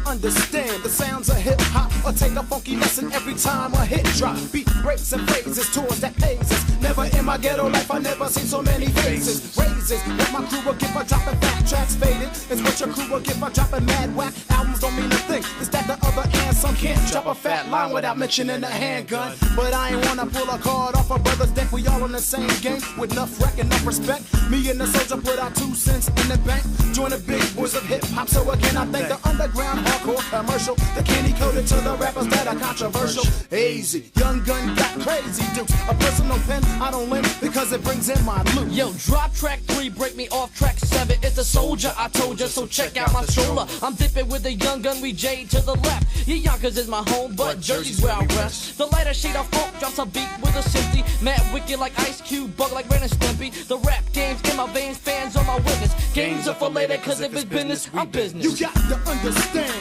understand the sounds of hip hop, or take a funky lesson every time a hit drop. Beat breaks and phrases towards that phases. Never in my ghetto life I never seen so many faces. Raises what my crew will give for dropping fat tracks. Faded is what your crew will give for dropping mad whack. Albums don't mean a thing. Is that the other end? Some can't drop a fat line without mentioning a handgun. But I ain't wanna pull a card off a brother's deck. We all in the same game with enough wreck, enough respect. Me and the SoulJa put our 2 cents in the bank. Join the big boys of hip hop. So again, I thank the underground hardcore commercial. The candy coated to the rappers that are controversial. Easy, Young Gun got crazy dukes. A personal pen I don't lend because it brings in my loot. Yo, drop track 3, break me off track 7. It's the SoulJa, I told ya, so check out my stroller. I'm dipping with the Young Gun, we J to the left. Yeah, Yonkers is my home, but Jersey's where I rest. The lighter shade of funk drops a beat with a sympathy. Mad wicked like Ice Cube, bug like Ren and Stimpy. The rap game's in my veins, fans on my witness. Games are for later, cause if it's business, I'm business. You got to understand.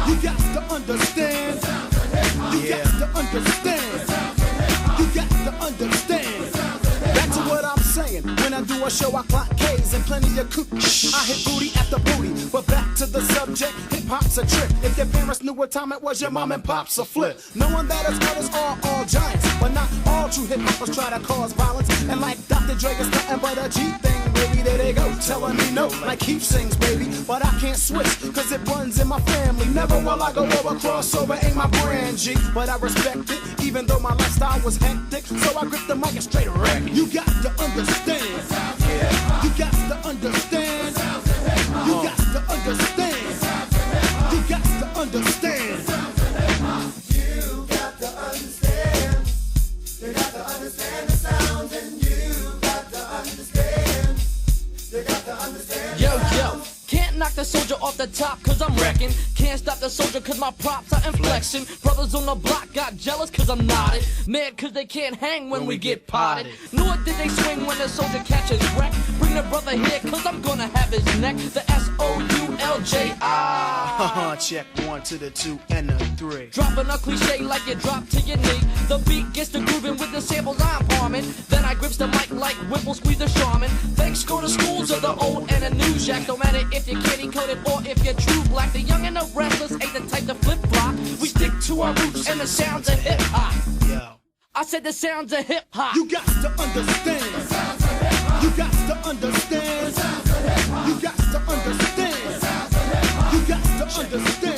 You got to understand. You got to understand. You got to understand. Back to what I'm saying. When I do a show, I clock K's and plenty of cookies. I hit booty after booty. But back to the subject, hip hop's a trick. If your parents knew what time it was, your mom and pop's a flip. Knowing that as well as all giants, but not all true hip hoppers try to cause violence. And like Dr. Dre is nothing but a G thing, baby. There they go, telling me no, like Keith sings, baby. But I can't switch, cause it runs in my family. Never will I go over, crossover ain't my brand, G. But I respect it, even though my lifestyle was hectic. So I grip the mic and straight wreck. You got to understand. You got to understand. You got to understand. You got to understand. You got to understand. You got to understand the sounds, and you got to understand. You got to understand. Yo, can't knock the SoulJa off the top cause I'm wrecking. Can't stop the SoulJa cause my props are inflection. Brothers on the block got jealous cause I'm nodded. Mad cause they can't hang when we get potted. Nor did they swing when the SoulJa catches wreck. Bring the brother here cause I'm gonna have his neck. The SoulJa. Check 1 to the 2 and the 3. Dropping a cliche like you drop to your knee. The beat gets to grooving with the samples I'm palming. Then I grips the mic like Whipple squeeze the shaman. Thanks go to schools of the old and the new jack. No matter if you're candy coated or if you're true black. The young and the restless ain't the type to flip flop. We stick to our roots and the sounds of hip hop. Yo. I said the sounds of hip hop. You got to understand. You got to understand. You got to understand. You got to understand.